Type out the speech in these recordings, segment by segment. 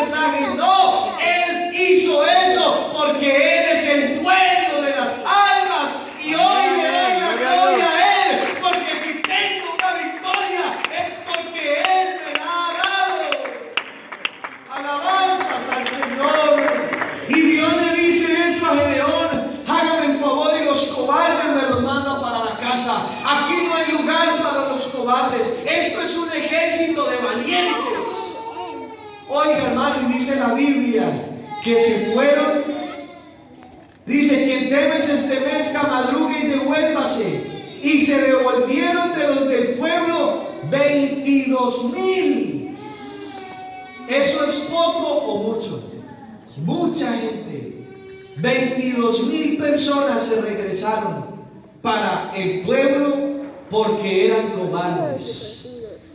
mensaje. No, Él hizo eso porque Él es el dueño de las almas. Y hoy le doy la gloria a Él, porque si tengo una victoria es porque Él me la ha dado. Alabanzas al Señor. Y Dios le dice eso a Gedeón: hágame el favor y los cobardes me los manda para la casa. Aquí no hay lugar para los cobardes. Esto es un ejército de valientes. Oiga, hermano, y dice la Biblia que se fueron. Dice: quien temes este mes, madrugue y devuélvase. Y se devolvieron de los del pueblo 22,000. ¿Eso es poco o mucho? Mucha gente. 22,000 personas se regresaron para el pueblo porque eran cobardes.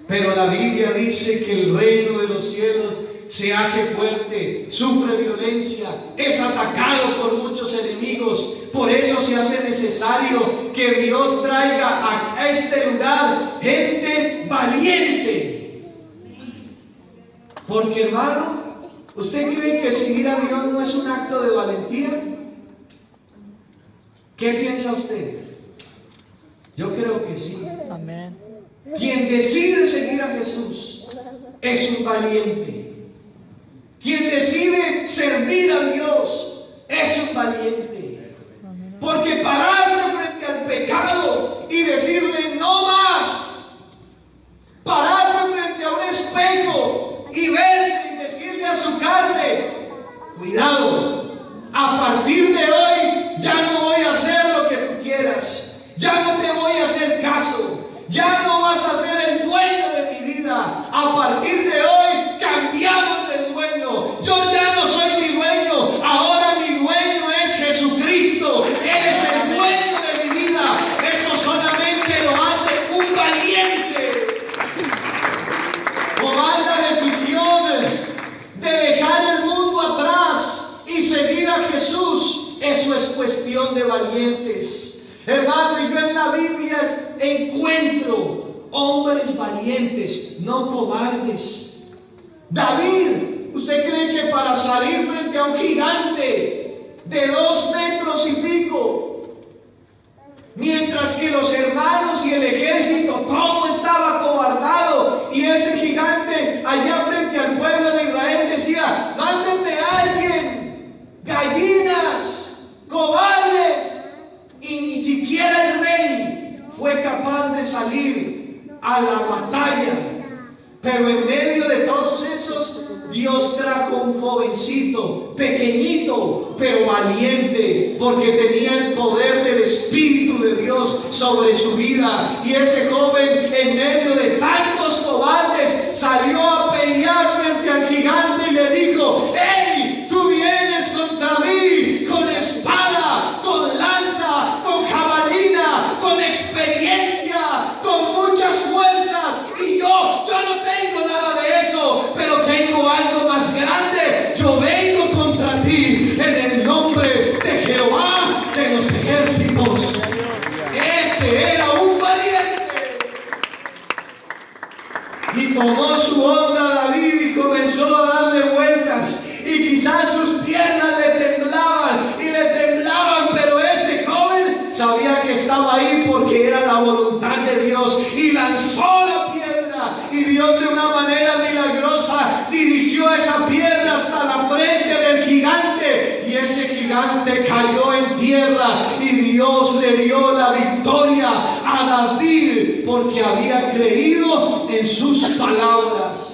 Pero la Biblia dice que el reino de los cielos se hace fuerte, sufre violencia, es atacado por muchos enemigos. Por eso se hace necesario que Dios traiga a este lugar gente valiente. Porque, hermano, ¿usted cree que seguir a Dios no es un acto de valentía? ¿Qué piensa usted? Yo creo que sí. Amén. Quien decide seguir a Jesús es un valiente. Quien decide servir a Dios es un valiente. Porque pararse frente al pecado y decirle no más, pararse frente a un espejo y verse y decirle a su carne: cuidado, a partir de hoy ya no voy a hacer lo que tú quieras, ya no te voy a hacer caso, ya no vas a ser el dueño de mi vida. A partir de hoy cambiamos de dueño. Yo ya no soy mi dueño, ahora mi dueño es Jesucristo. Él es el dueño de mi vida. Eso solamente lo hace un valiente. Tomar la decisión de dejar el mundo atrás y seguir a Jesús, eso es cuestión de valientes. Hermano, y yo en la Biblia encuentro hombres valientes, no cobardes. David, ¿usted cree que para salir frente a un gigante de 2 metros y pico, mientras que los hermanos y el ejército todo estaba cobardado, y ese gigante allá frente al pueblo de Israel decía: mándenme a alguien, gallinas, cobardes? Y ni siquiera el rey fue capaz de salir a la batalla. Pero en medio de todos esos, Dios trajo un jovencito, pequeñito, pero valiente, porque tenía el poder del Espíritu de Dios sobre su vida. Y ese joven, en medio de tantos cobardes, salió a pelear frente al gigante y le dijo: ¡Hey! Tú vienes contra mí con espada, con lanza, con jabalina, con experiencia, con muchas fuerzas, y yo no tengo nada de eso, pero tengo algo más grande. Yo vengo contra ti en el nombre de Jehová de los ejércitos. Ese era un valiente. Y tomó su onda David y comenzó a darle vueltas, y quizás sus piernas le temblaban, pero ese joven sabía que estaba ahí porque era la voluntad de Dios, y lanzó la piedra, y Dios de una manera milagrosa dirigió esa piedra hasta la frente del gigante, y ese gigante cayó en tierra, y Dios le dio la victoria a David porque había creído en sus palabras.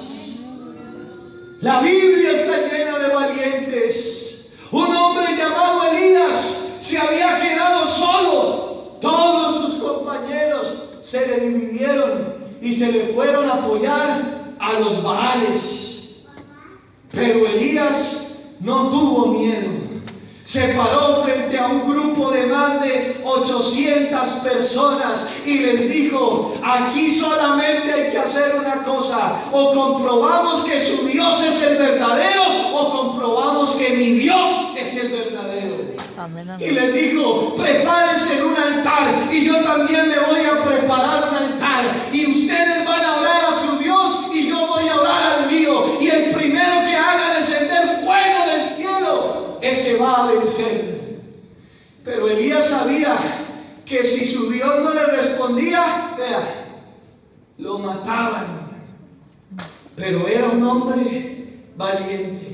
La Biblia está llena de valientes. Un hombre llamado Elías se había quedado solo. Todos sus compañeros se le dividieron y se le fueron a apoyar a los Baales. Pero Elías no tuvo miedo. Se paró frente a un grupo de más de 800 personas y les dijo: aquí solamente hay que hacer una cosa, o comprobamos que su Dios es el verdadero, o comprobamos que mi Dios es el verdadero. Amén, amén. Y les dijo: prepárense en un altar, y yo también me voy a preparar un altar, y ustedes van a orar a su Dios y yo voy a orar al mío, y el primero que haga de a vencer. Pero Elías sabía que si su Dios no le respondía, vea, lo mataban. Pero era un hombre valiente.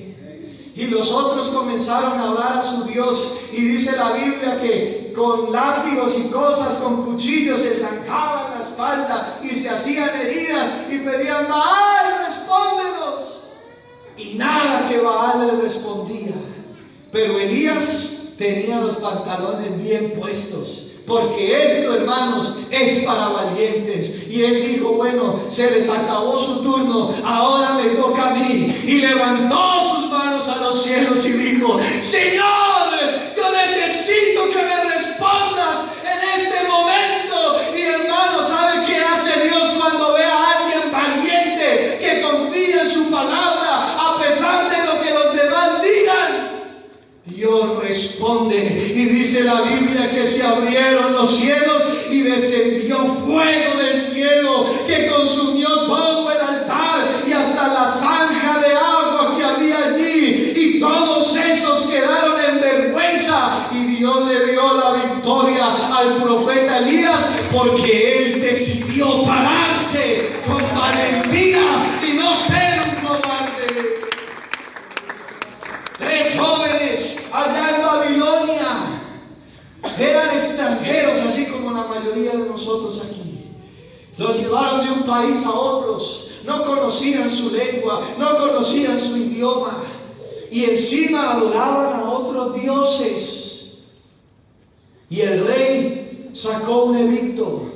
Y los otros comenzaron a hablar a su Dios. Y dice la Biblia que con látigos y cosas, con cuchillos, se zancaban la espalda y se hacían heridas y pedían: Baal, respóndenos. Y nada que Baal le respondía. Pero Elías tenía los pantalones bien puestos. Porque esto, hermanos, es para valientes. Y él dijo: bueno, se les acabó su turno, ahora me toca a mí. Y levantó sus manos a los cielos y dijo: Señor, yo necesito que me respondas en este momento. Y hermano, ¿sabe qué hace Dios cuando ve a alguien valiente que confía en su palabra a pesar de lo que los demás digan? Dios responde, y dice la Biblia que se abrieron los cielos y descendió fuego del cielo que consumió todo el altar y hasta la zanja de agua que había allí, y todos esos quedaron en vergüenza, y Dios le dio la victoria al profeta Elías porque él decidió pararse con valentía y no ser un cobarde. 3 jóvenes allá en Babilonia eran extranjeros, así como la mayoría de nosotros aquí. Los llevaron de un país a otros, no conocían su lengua, no conocían su idioma, y encima adoraban a otros dioses. Y el rey sacó un edicto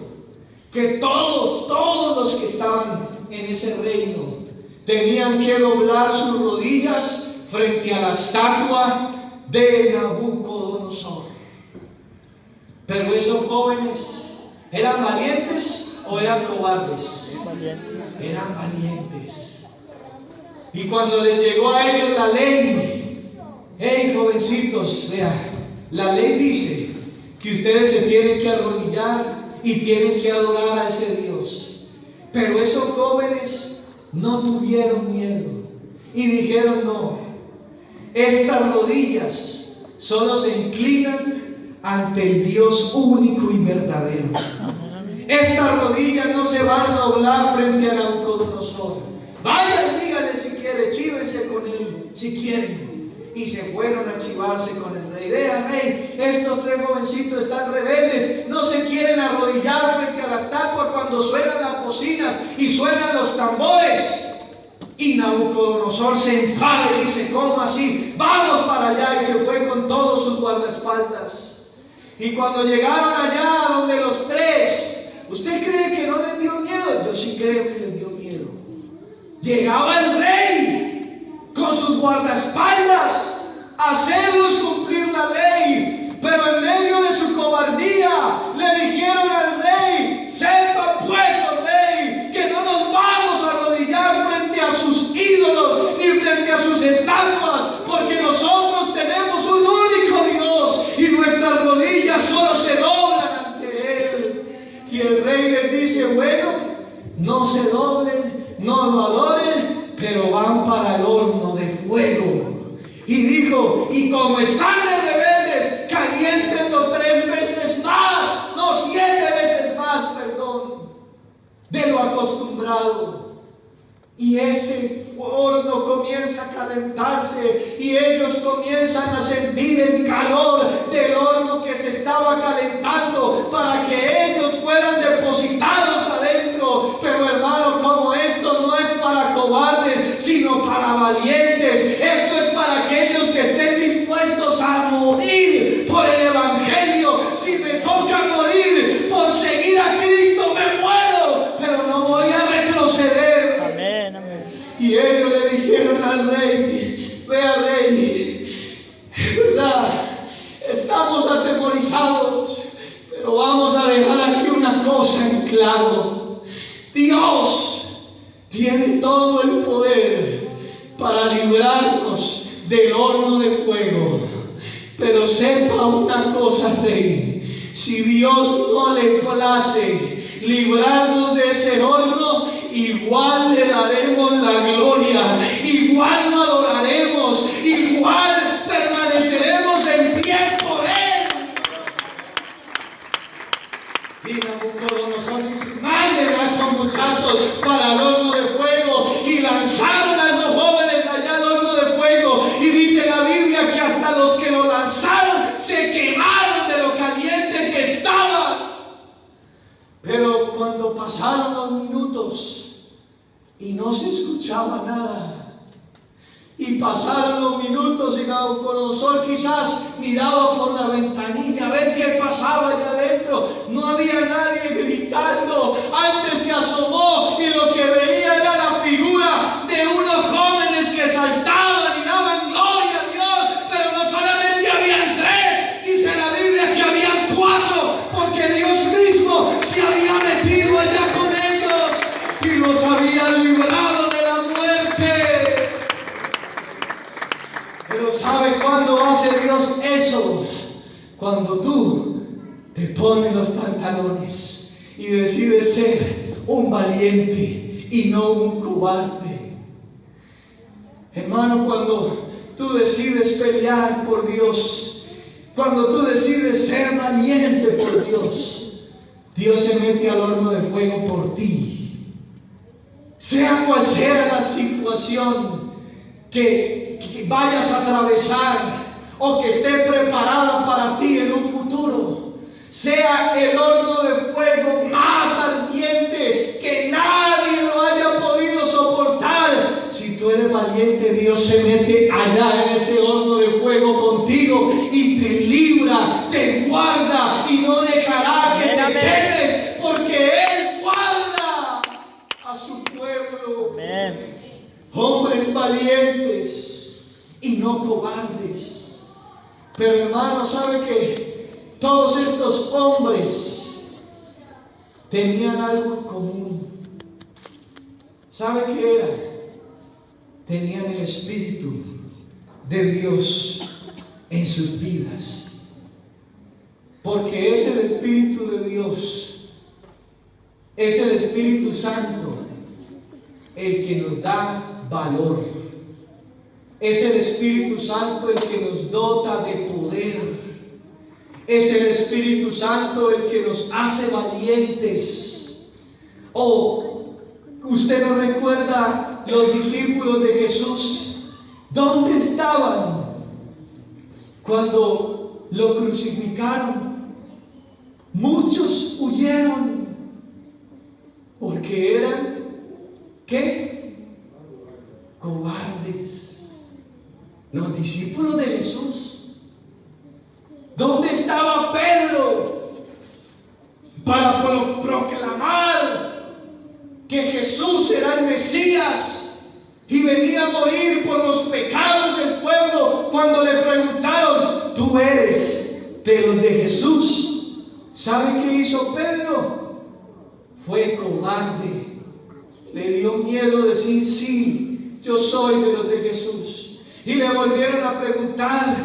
que todos los que estaban en ese reino tenían que doblar sus rodillas frente a la estatua de Nabucodonosor. Pero esos jóvenes, ¿eran valientes o eran cobardes? Eran valientes. Y cuando les llegó a ellos la ley, hey jovencitos, vean, la ley dice que ustedes se tienen que arrodillar y tienen que adorar a ese Dios. Pero esos jóvenes no tuvieron miedo y dijeron: no, estas rodillas solo se inclinan ante el Dios único y verdadero. Estas rodillas no se van a doblar frente a Nabucodonosor. Vayan, díganle si quieren, chívense con él si quieren. Y se fueron a chivarse con el rey. Vean, rey, estos 3 jovencitos están rebeldes, no se quieren arrodillar frente a la estatua cuando suenan las bocinas y suenan los tambores. Y Nabucodonosor se enfada y dice: ¿cómo así? Vamos para allá. Y se fue con todos sus guardaespaldas. Y cuando llegaron allá donde los 3, ¿usted cree que no les dio miedo? Yo sí creo que les dio miedo. Llegaba el rey con sus guardaespaldas a hacerlos cumplir la ley, pero en medio de su cobardía le dijeron al rey: sepa pues, oh rey, que no nos vamos a arrodillar frente a sus ídolos ni frente a sus estatuas, porque nosotros tenemos un único Dios y nuestras rodillas solo se doblan ante Él. Y el rey les dice: bueno, no se doblen, no lo adoren, pero van para el horno de fuego. Y dijo: y como están de rebeldes, caliéntenlo 3 veces más, no 7 veces más, perdón, de lo acostumbrado. Y ese horno comienza a calentarse y ellos comienzan a sentir el calor del horno que se estaba calentando para que ellos fueran depositados adentro. Pero hermano, como esto no es para cobardes, sino para valientes, esto es para aquellos que estén dispuestos a morir por el Evangelio. Si me toca morir por seguir a Cristo, me muero, pero no voy a retroceder. Y ellos le dijeron al rey: vea, rey, es verdad, estamos atemorizados, pero vamos a dejar aquí una cosa en claro: Dios tiene todo el poder para librarnos del horno de fuego. Pero sepa una cosa, rey, si Dios no le place librarnos de ese horno, igual le daremos la gloria, igual lo adoraremos, igual permaneceremos y no se escuchaba nada. Y pasaron los minutos y Nabucodonosor quizás miraba por la ventanilla a ver qué pasaba allá adentro. No había nadie gritando. Antes se asomó y lo que veía era la figura de unos jóvenes que saltaban y daban gloria a Dios. Pero no solamente habían 3, dice la Biblia que habían 4, porque Dios mismo se había metido allá con ellos y los había librado de la muerte. Pero ¿sabe cuándo hace Dios eso? Cuando tú te pones los pantalones y decides ser un valiente y no un cobarde. Hermano, cuando tú decides pelear por Dios, cuando tú decides ser valiente por Dios, Dios se mete al horno de fuego por ti. Sea cual sea la situación que vayas a atravesar o que esté preparada para ti en un futuro, sea el horno de fuego más ardiente que nadie lo haya podido soportar. Si tú eres valiente, Dios se mete allá en ese horno de fuego contigo y te libra, te guarda y no dejará que te quedes, porque Él guarda a su pueblo. Amén. Hombres valientes y no cobardes. Pero hermano, ¿sabe que todos estos hombres tenían algo en común? ¿Sabe qué era? Tenían el Espíritu de Dios en sus vidas. Porque es el Espíritu de Dios, es el Espíritu Santo el que nos da valor. Es el Espíritu Santo el que nos dota de poder. Es el Espíritu Santo el que nos hace valientes. ¿Usted no recuerda los discípulos de Jesús? ¿Dónde estaban cuando lo crucificaron? Muchos huyeron porque eran, ¿qué? Cobardes. Los discípulos de Jesús. ¿Dónde estaba Pedro para proclamar que Jesús era el Mesías y venía a morir por los pecados del pueblo? Cuando le preguntaron, ¿tú eres de los de Jesús? ¿Sabe qué hizo Pedro? Fue cobarde. Le dio miedo decir, sí, yo soy de los de Jesús. Y le volvieron a preguntar,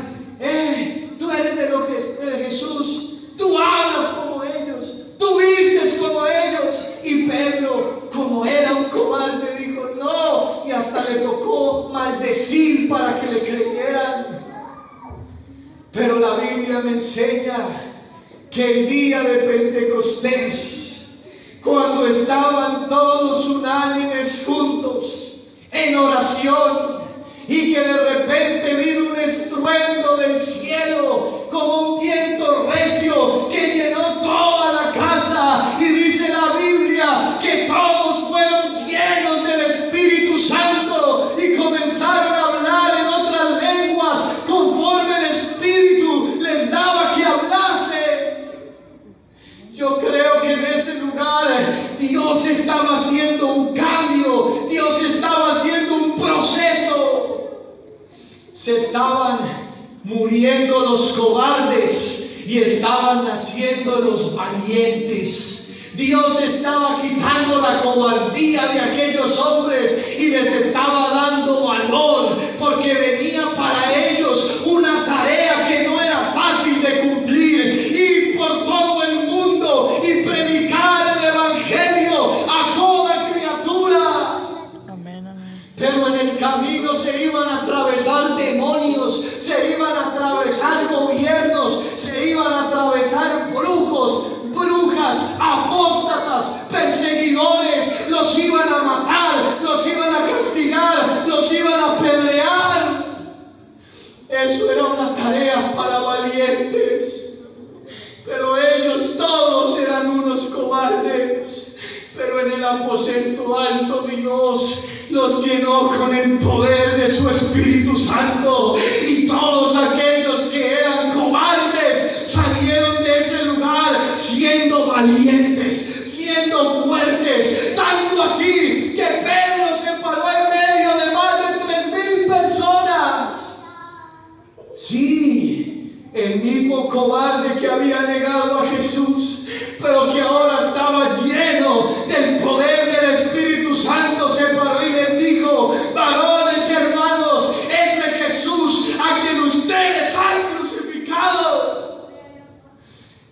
tú eres de Jesús, tú hablas como ellos, tú vistes como ellos. Y Pedro, como era un cobarde, dijo no, y hasta le tocó maldecir para que le creyeran. Pero la Biblia me enseña que el día de Pentecostés, cuando estaban todos unánimes juntos en oración, y que de repente vino un estruendo del cielo como un viento recio que llenó toda la casa, y dice la Biblia que todos fueron llenos del Espíritu Santo y comenzaron a hablar en otras lenguas conforme el Espíritu les daba que hablase. Yo creo que en ese lugar Dios estaba haciendo un cambio, Dios estaba haciendo un proceso. Se estaban muriendo los cobardes y estaban naciendo los valientes. Dios estaba quitando la cobardía de aquellos hombres y les estaba dando valor, porque venía para ellos una tarea que no era fácil de cumplir: ir por todo el mundo y predicar el Evangelio a toda criatura. Pero en el camino se iban a atravesar demonios, se iban a atravesar gobiernos, se iban a atravesar brujos, brujas, apóstatas, perseguidores. Los iban a matar, los iban a castigar, los iban a apedrear. Eso era una tarea para valientes. Pero ellos todos eran unos cobardes. Pero en el aposento alto Dios los llenó con el poder de su Espíritu Santo, y todos aquellos que eran cobardes salieron de ese lugar siendo valientes, siendo fuertes, tanto así que Pedro se paró en medio de más de 3,000 personas. Sí, el mismo cobarde que había negado a Jesús, pero que ahora estaba lleno del poder del Espíritu Santo, se paró y les dijo: varones, hermanos, ese Jesús a quien ustedes han crucificado,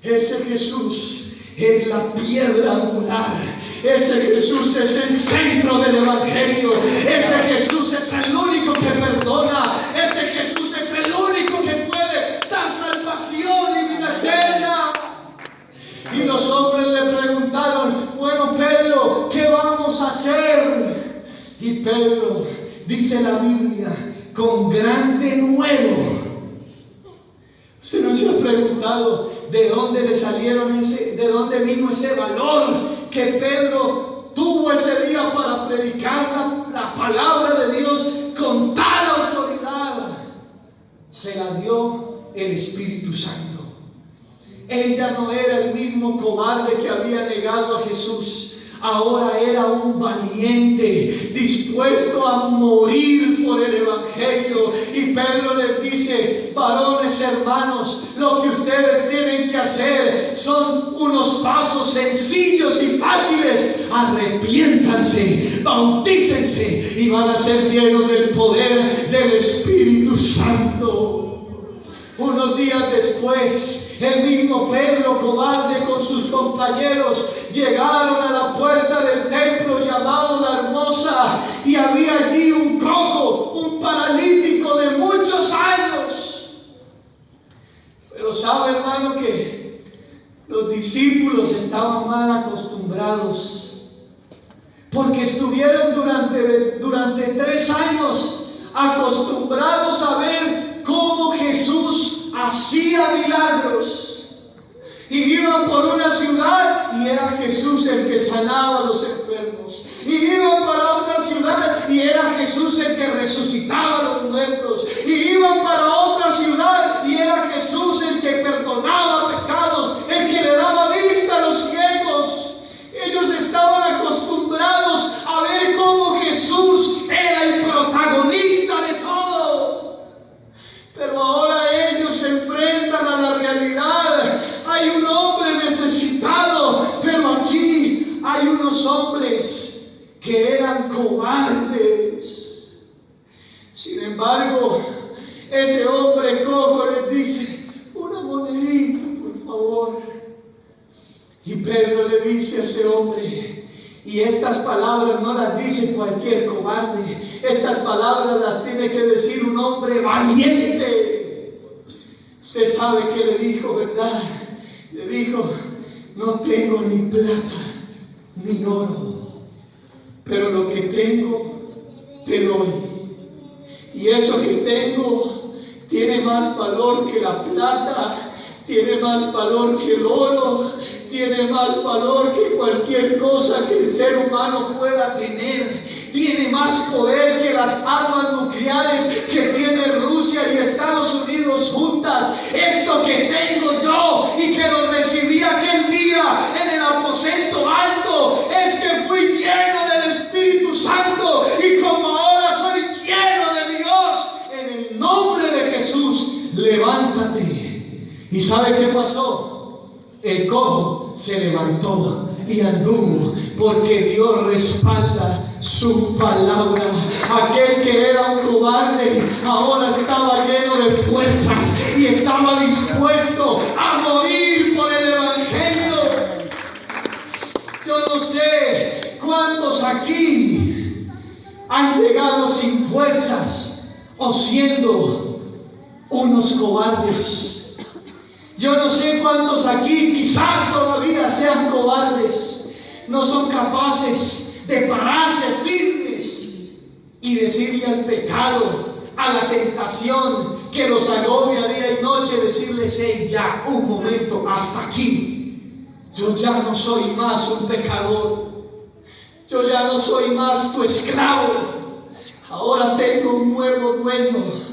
ese Jesús es la piedra angular. Ese Jesús es el centro del Evangelio. Ese Jesús es el único que perdona. Ese Jesús es el único que puede dar salvación y vida eterna. Y los hombres le preguntaron: bueno, Pedro, ¿qué vamos a hacer? Y Pedro, dice la Biblia, con gran denuedo. ¿Usted no se ha preguntado de dónde de dónde vino ese valor que Pedro tuvo ese día para predicar la palabra de Dios con tal autoridad? Se la dio el Espíritu Santo. Él ya no era el mismo cobarde que había negado a Jesús. Ahora era un valiente, dispuesto a morir por el Evangelio. Y Pedro les dice: varones, hermanos, lo que ustedes tienen que hacer son unos pasos sencillos y fáciles. Arrepiéntanse, bautícense y van a ser llenos del poder del Espíritu Santo. Unos días después, el mismo Pedro, cobarde, con sus compañeros llegaron a la puerta del templo llamado La Hermosa, y había allí un cojo, un paralítico de muchos años. Pero sabe, hermano, que los discípulos estaban mal acostumbrados, porque estuvieron durante 3 años acostumbrados a ver cómo Jesús hacía milagros. Y iban por una ciudad y era Jesús el que sanaba a los enfermos. Y iban para otra ciudad y era Jesús el que resucitaba a los muertos. Y iban para otra ciudad y era Jesús el que perdonaba pecados, el que le daba vista a los ciegos. Ellos estaban acostumbrados a ver cómo Jesús era el protagonista de todo. Pero ahora ellos se enfrentan a la realidad. Hay un hombre necesitado, pero aquí hay unos hombres que eran cobardes. Sin embargo, ese hombre cojo les dice: una monedita, por favor. Y Pedro le dice a ese hombre, y estas palabras no las dice cualquier cobarde, estas palabras las tiene que decir un hombre valiente. Usted sabe qué le dijo, ¿verdad? Le dijo: no tengo ni plata ni oro, pero lo que tengo te doy. Y eso que tengo tiene más valor que la plata, tiene más valor que el oro, tiene más valor que cualquier cosa que el ser humano pueda tener. Tiene más poder que las armas nucleares que tiene Rusia y Estados Unidos juntas. Esto que tengo yo y que lo recibí aquel día en el aposento alto, es que fui lleno del Espíritu Santo, y como ahora soy lleno de Dios, en el nombre de Jesús, levántate. ¿Y sabe qué pasó? El cojo se levantó y anduvo, porque Dios respalda su palabra. Aquel que era un cobarde ahora estaba lleno de fuerzas y estaba dispuesto a morir por el Evangelio. Yo no sé cuántos aquí han llegado sin fuerzas o siendo unos cobardes. Yo no sé cuántos aquí quizás todavía sean cobardes, no son capaces de pararse firmes y decirle al pecado, a la tentación que los agobia día y noche, decirles: hey, ya, un momento, hasta aquí. Yo ya no soy más un pecador, yo ya no soy más tu esclavo. Ahora tengo un nuevo dueño.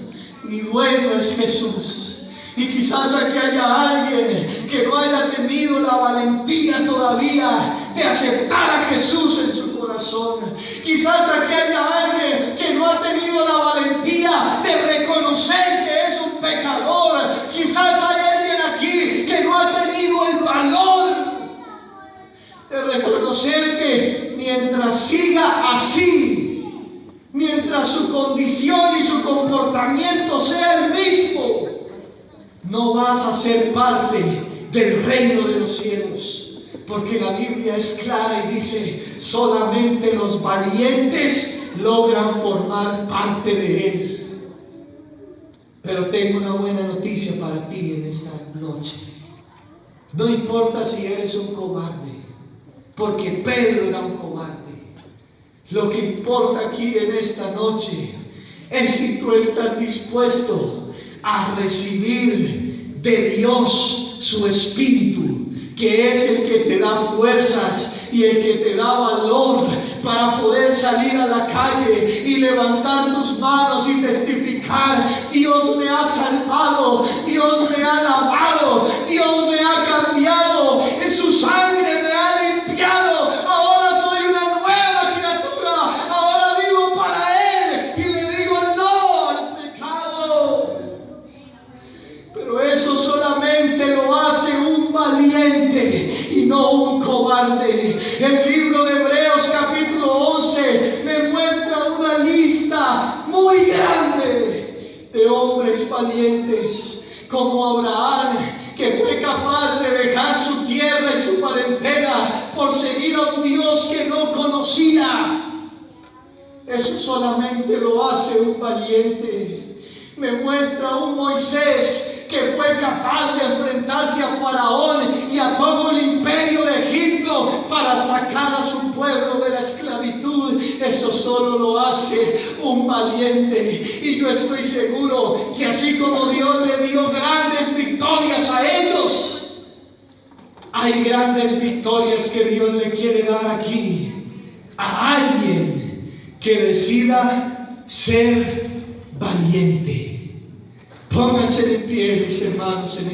Mi dueño es Jesús. Y quizás aquí haya alguien que no haya tenido la valentía todavía de aceptar a Jesús en su corazón. Quizás aquí haya alguien que no ha tenido la valentía de reconocer que es un pecador. Quizás hay alguien aquí que no ha tenido el valor de reconocer que mientras siga así, mientras su condición y su comportamiento sea el mismo, no vas a ser parte del reino de los cielos. Porque la Biblia es clara y dice: solamente los valientes logran formar parte de Él. Pero tengo una buena noticia para ti en esta noche. No importa si eres un cobarde, porque Pedro era un cobarde. Lo que importa aquí en esta noche es si tú estás dispuesto a recibir de Dios su Espíritu, que es el que te da fuerzas y el que te da valor para poder salir a la calle y levantar tus manos y testificar: Dios me ha salvado, Dios me ha lavado, Dios me ha cambiado, en su sangre me ha limpiado, ahora soy una nueva criatura, ahora vivo para Él y le digo no al pecado. Pero eso solamente lo hace un valiente y no un cobarde. El libro de Hebreos capítulo 11 me muestra una lista muy grande de hombres valientes, como Abraham, que fue capaz de dejar su tierra y su parentela por seguir a un Dios que no conocía. Eso solamente lo hace un valiente. Me muestra un Moisés que fue capaz de enfrentarse a Faraón y a todo el imperio de Egipto para sacar a su pueblo de la esclavitud. Eso solo lo hace un valiente. Y yo estoy seguro que así como Dios le dio grandes victorias a ellos, hay grandes victorias que Dios le quiere dar aquí a alguien que decida ser valiente. Pónganse de pie, mis hermanos, en